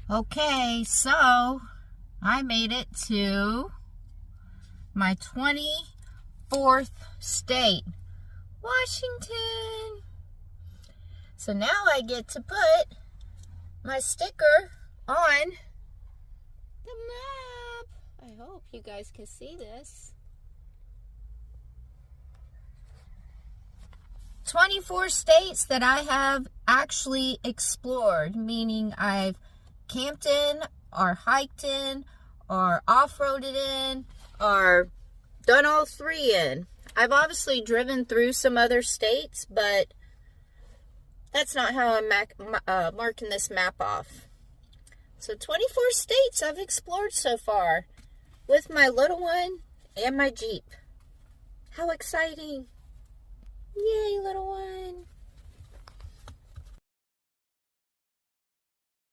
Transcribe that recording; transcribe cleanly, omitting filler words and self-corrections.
Okay, so I made it to my 24th state, Washington. So now I get to put my sticker on the map. I hope you guys can see this. 24 states that I have actually explored, meaning I've camped in, or hiked in, or off-roaded in, or done all three in. I've obviously driven through some other states, but that's not how I'm marking this map off. So 24 states I've explored so far with my little one and my Jeep. How exciting! Yay, little one!